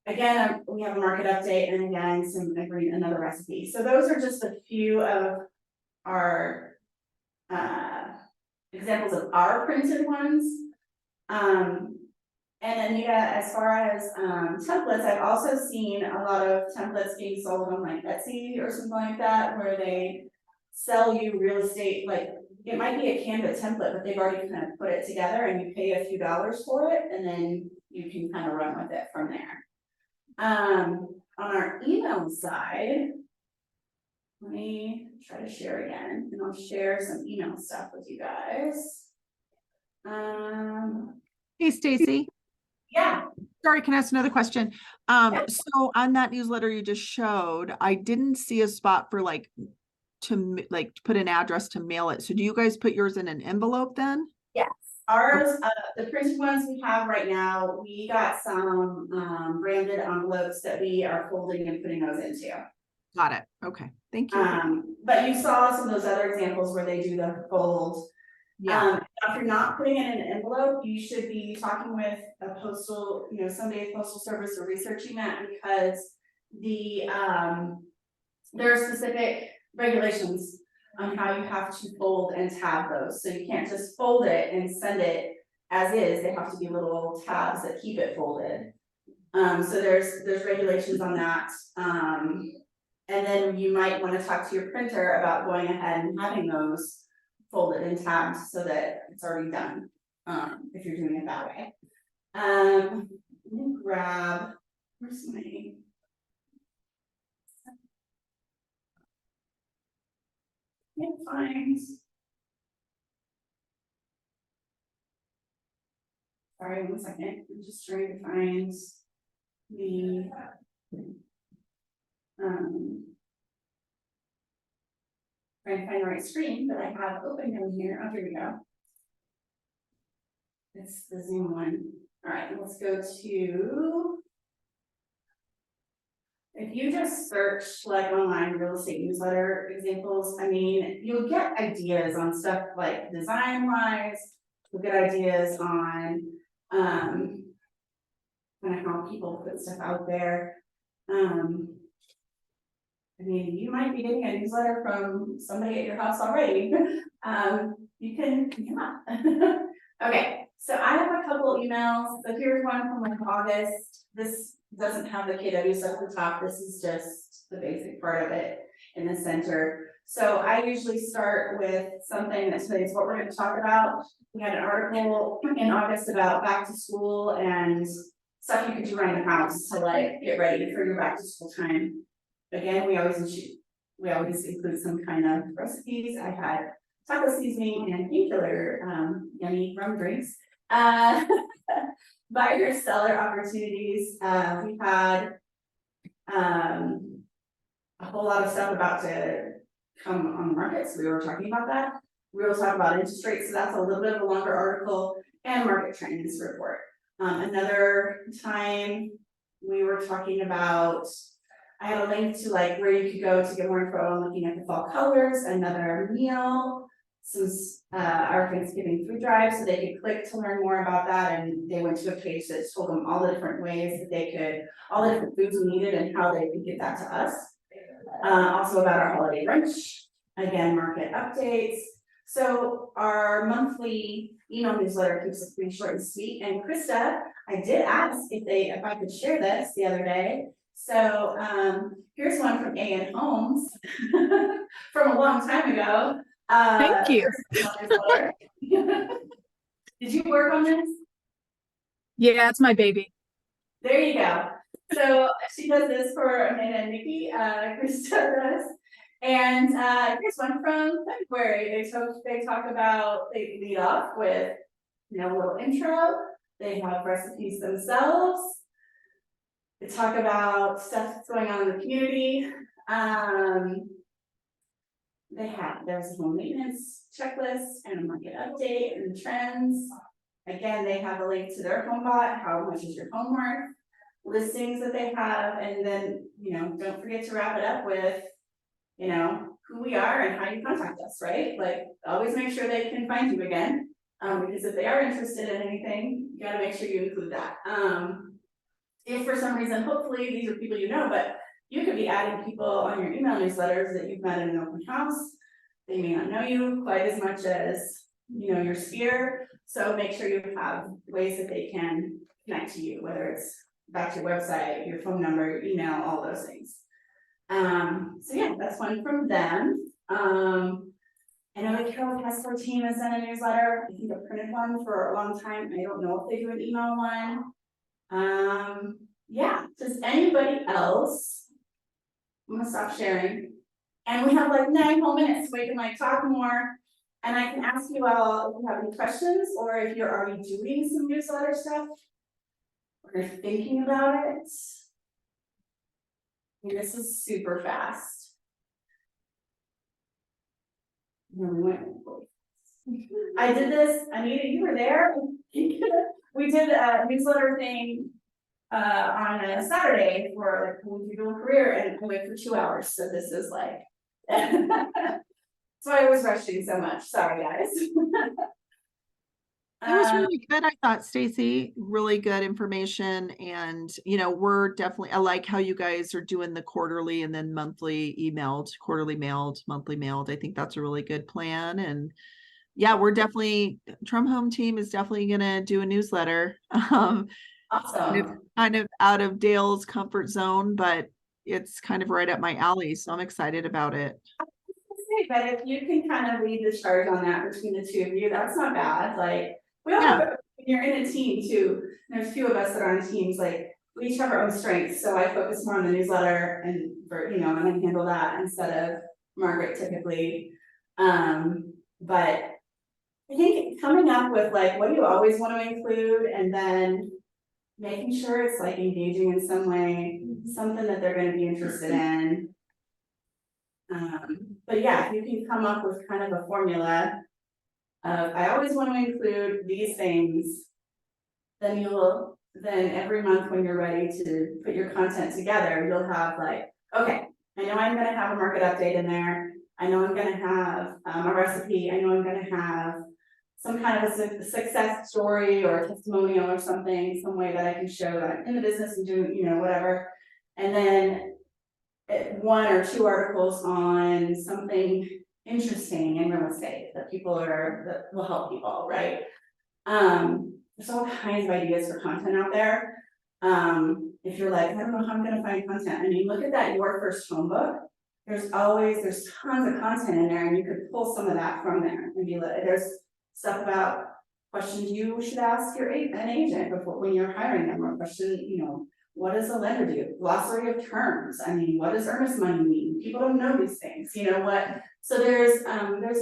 Again, we have a market update and again, another recipe. So those are just a few of our examples of our printed ones. And Anita, as far as templates, I've also seen a lot of templates being sold on like Etsy or something like that, where they sell you real estate, like it might be a Canva template, but they've already kind of put it together and you pay a few dollars for it, and then you can kind of run with it from there. On our email side, let me try to share again, and I'll share some email stuff with you guys. Hey, Stacy. Yeah. Sorry, can I ask another question? So on that newsletter you just showed, I didn't see a spot for like to put an address to mail it. So do you guys put yours in an envelope then? Yes, ours, the printed ones we have right now, we got some branded envelopes that we are folding and putting those into. Got it. Okay, thank you. But you saw some of those other examples where they do the fold. Yeah, If you're not putting it in an envelope, you should be talking with a postal, somebody at postal service or researching that, because there are specific regulations on how you have to fold and tab those. So you can't just fold it and send it as is. They have to be little tabs that keep it folded. So there's regulations on that. And then you might want to talk to your printer about going ahead and having those folded and tabbed so that it's already done, if you're doing it that way. Let me grab, where's my, can't find. Sorry, 1 second, I'm just trying to find the trying to find the right screen that I have open down here. Oh, here we go. It's the Zoom one. All right, let's go to. If you just search like online real estate newsletter examples, I mean, you'll get ideas on stuff like design wise, you'll get ideas on kind of how people put stuff out there. I mean, you might be getting a newsletter from somebody at your house already. You can, yeah. Okay, so I have a couple emails. So here's one from like August. This doesn't have the KW stuff at the top. This is just the basic part of it in the center. So I usually start with something that says what we're going to talk about. We had an article in August about back to school and stuff you could do around the house to like get ready for your back to school time. Again, we always include some kind of recipes. I had taco seasoning and painkiller, yummy rum drinks. Buyer seller opportunities. We had a whole lot of stuff about to come on the market, so we were talking about that. We will talk about interest rates, so that's a little bit of a longer article, and market trends report. Another time we were talking about, I had a link to like where you could go to get more info on looking at the fall colors, another meal, some our Thanksgiving food drive, so they could click to learn more about that, and they went to a page that told them all the different ways that they could, all the different foods we needed and how they could get that to us. Also about our holiday brunch, again, market updates. So our monthly email newsletter keeps it pretty short and sweet. And Krista, I did ask if I could share this the other day. So here's one from A.N. Homes from a long time ago. Thank you. Did you work on this? Yeah, it's my baby. There you go. So she does this for Amanda and Nikki, Krista does. And here's one from February. They talk about, they lead off with, a little intro. They have recipes themselves. They talk about stuff that's going on in the community. There's a home maintenance checklist and a market update and trends. Again, they have a link to their HomeBot, how much is your homework, listings that they have, and then, don't forget to wrap it up with, who we are and how you contact us, right? Like, always make sure they can find you again, because if they are interested in anything, you gotta make sure you include that. if for some reason, hopefully these are people you know, but you could be adding people on your email newsletters that you've met in an open house. They may not know you quite as much as, you know, your sphere, so make sure you have ways that they can connect to you, whether it's back to your website, your phone number, your email, all those things. So yeah, that's one from them. I know the Carroll Kessler team has done a newsletter, I think a printed one for a long time, I don't know if they do an email one. Yeah, does anybody else? I'm gonna stop sharing. And we have like 9 whole minutes, so we can like talk more. And I can ask you all if you have any questions, or if you're already doing some newsletter stuff. Or you're thinking about it. And this is super fast. No, we went. I did this, Anita, you were there. We did a newsletter thing on a Saturday for like Going Through Dual Career, and I went for 2 hours, so this is like. So I was rushing so much, sorry guys. It was really good, I thought, Stacy, really good information, and you know, we're definitely, I like how you guys are doing the quarterly and then monthly emailed, quarterly mailed, monthly mailed. I think that's a really good plan, and yeah, we're definitely, Drum Home team is definitely gonna do a newsletter. Awesome. Kind of out of Dale's comfort zone, but it's kind of right up my alley, so I'm excited about it. But if you can kind of lead the charge on that between the two of you, that's not bad, like, we all have, when you're in a team too, there's 2 of us that are on teams, like, we each have our own strengths, so I focus more on the newsletter and for, you know, and I handle that instead of Margaret typically. But I think coming up with like, what do you always want to include, and then making sure it's like engaging in some way, something that they're gonna be interested in. But yeah, if you can come up with kind of a formula of, I always want to include these things, then then every month when you're ready to put your content together, you'll have like, okay, I know I'm gonna have a market update in there, I know I'm gonna have a recipe, I know I'm gonna have some kind of a success story or a testimonial or something, some way that I can show that I'm in the business and doing, you know, whatever. And then 1 or 2 articles on something interesting in real estate that that will help people, right? There's all kinds of ideas for content out there. If you're like, I don't know how I'm gonna find content, I mean, look at that Your First Home book. There's tons of content in there, and you could pull some of that from there and be like, there's stuff about questions you should ask an agent before when you're hiring them, or question, you know, what does a lender do? Glossary of terms. I mean, what does earnest money mean? People don't know these things, you know what? So there's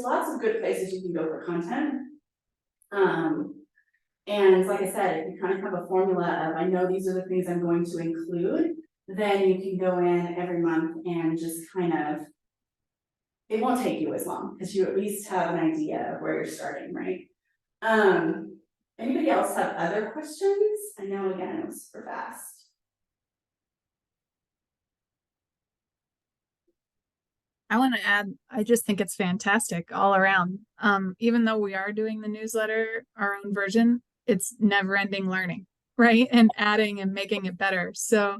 lots of good places you can go for content. And like I said, if you kind of have a formula of, I know these are the things I'm going to include, then you can go in every month and just kind of, it won't take you as long because you at least have an idea of where you're starting, right? Anybody else have other questions? I know, again, it was super fast. I want to add, I just think it's fantastic all around. Even though we are doing the newsletter, our own version, it's never ending learning, right? And adding and making it better. So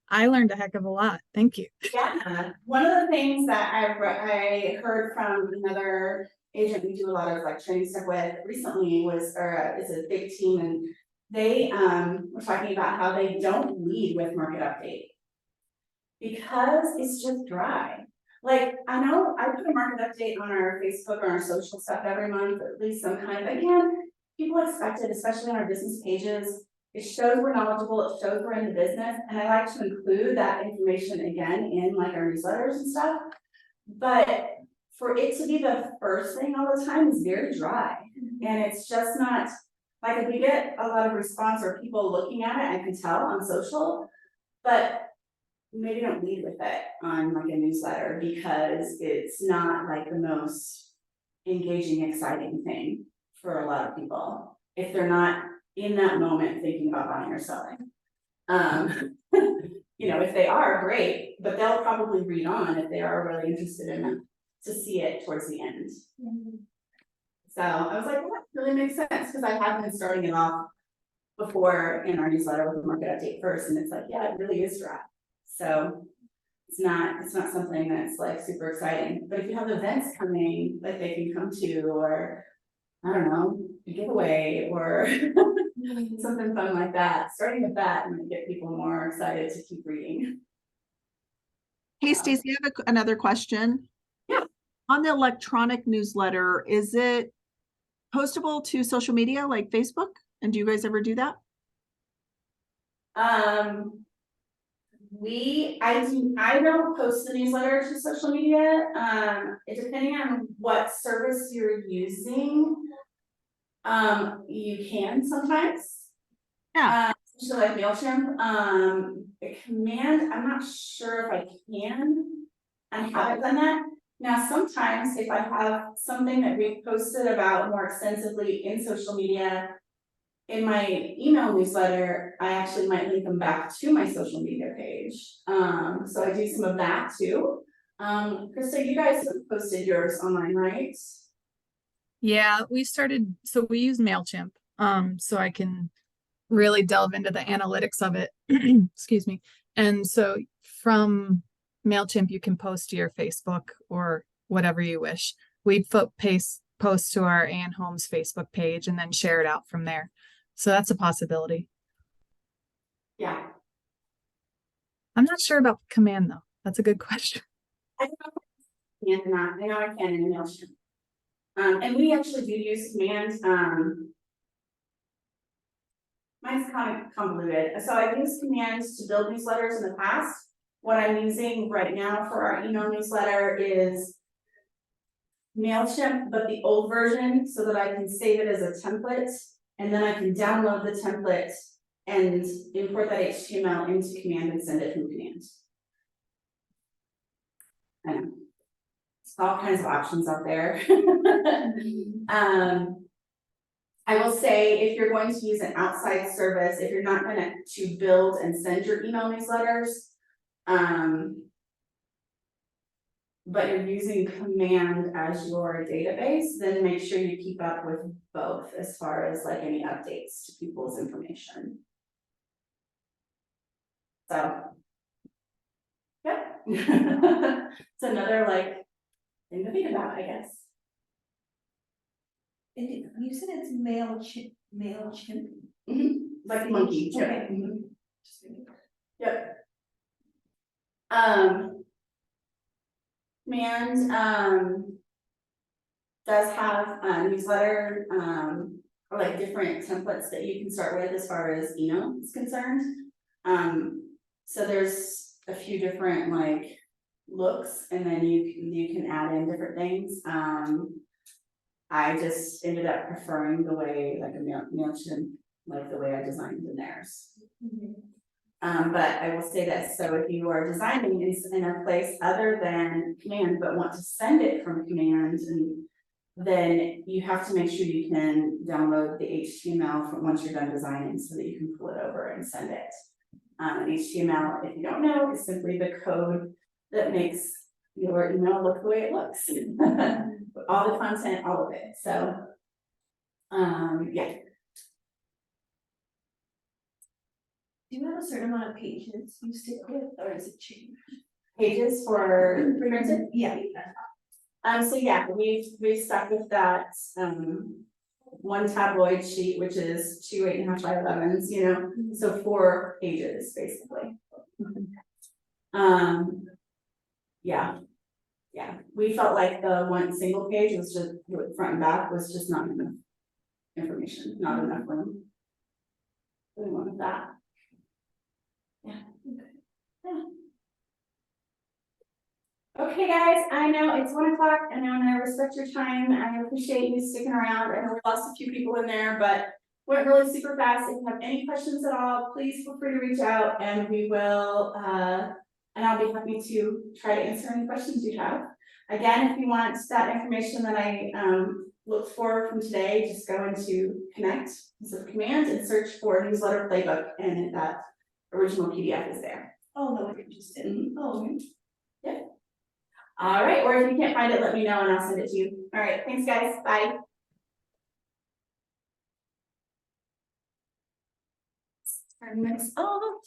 I learned a heck of a lot. Thank you. Yeah, one of the things that I heard from another agent we do a lot of like training stuff with recently was, it's a big team, and they were talking about how they don't lead with market update because it's just dry. Like, I know I put a market update on our Facebook or our social stuff every month, at least some kind of, again, people expect it, especially on our business pages. It shows we're knowledgeable, it shows we're in the business, and I like to include that information again in like our newsletters and stuff. But for it to be the first thing all the time is very dry, and it's just not, like, if we get a lot of response or people looking at it, I can tell on social, but maybe don't lead with it on like a newsletter because it's not like the most engaging, exciting thing for a lot of people if they're not in that moment thinking about buying or selling. You know, if they are, great, but they'll probably read on if they are really interested in it to see it towards the end. So I was like, well, that really makes sense, because I have been starting it off before in our newsletter with the market update first, and it's like, yeah, it really is dry. So it's not something that's like super exciting, but if you have events coming, like they can come to, or I don't know, a giveaway or something fun like that, starting with that and get people more excited to keep reading. Hey, Stacy, I have another question. Yeah. On the electronic newsletter, is it postable to social media like Facebook? And do you guys ever do that? I don't post the newsletter to social media, depending on what service you're using. You can sometimes. Yeah. Especially like MailChimp, Command, I'm not sure if I can. I haven't done that. Now, sometimes if I have something that we've posted about more extensively in social media, in my email newsletter, I actually might link them back to my social media page. So I do some of that too. Krista, you guys have posted yours online, right? Yeah, we use MailChimp, so I can really delve into the analytics of it. Excuse me. And so from MailChimp, you can post to your Facebook or whatever you wish. We post to our Ann Holmes Facebook page and then share it out from there. So that's a possibility. Yeah. I'm not sure about Command though. That's a good question. I don't know. I know I can in MailChimp. And we actually do use Command. Mine's kind of convoluted. So I've used commands to build newsletters in the past. What I'm using right now for our email newsletter is MailChimp, but the old version, so that I can save it as a template, and then I can download the template and import that HTML into Command and send it from Command. I know. There's all kinds of options out there. I will say, if you're going to use an outside service, if you're not going to build and send your email newsletters, but you're using Command as your database, then make sure you keep up with both as far as like any updates to people's information. So, yep. It's another like thing to think about, I guess. And you said it's MailChimp. Like monkey. Chip. Okay. Mhm. Yep. Command does have a newsletter or like different templates that you can start with as far as email is concerned. So there's a few different like looks, and then you can add in different things. I just ended up preferring the way like a MailChimp, like the way I designed in theirs. But I will say this, so if you are designing in a place other than Command, but want to send it from Command, and then you have to make sure you can download the HTML from once you're done designing so that you can pull it over and send it. HTML, if you don't know, is simply the code that makes your email look the way it looks. All the content, all of it, so, yeah. Do you have a certain amount of pages you stick with, or is it changed? Pages for printed? Yeah. So yeah, we've stuck with that, one tabloid sheet, which is 2 8.5 by 11s, you know, so 4 pages, basically. Yeah, we felt like the one single page was just, front and back was just not enough information, not enough room. We wanted that. Yeah. Okay, guys, I know it's 1 o'clock and I'm gonna respect your time. I appreciate you sticking around. I know we lost a few people in there, but went really super fast. If you have any questions at all, please feel free to reach out and we will, and I'll be happy to try to answer any questions you have. Again, if you want that information that I looked for from today, just go into Connect, so Command, and search for newsletter playbook, and that original PDF is there. Oh, no, we're interested. Oh, Yeah. All right, or if you can't find it, let me know and I'll send it to you. All right, thanks guys, bye. Tournaments, oh,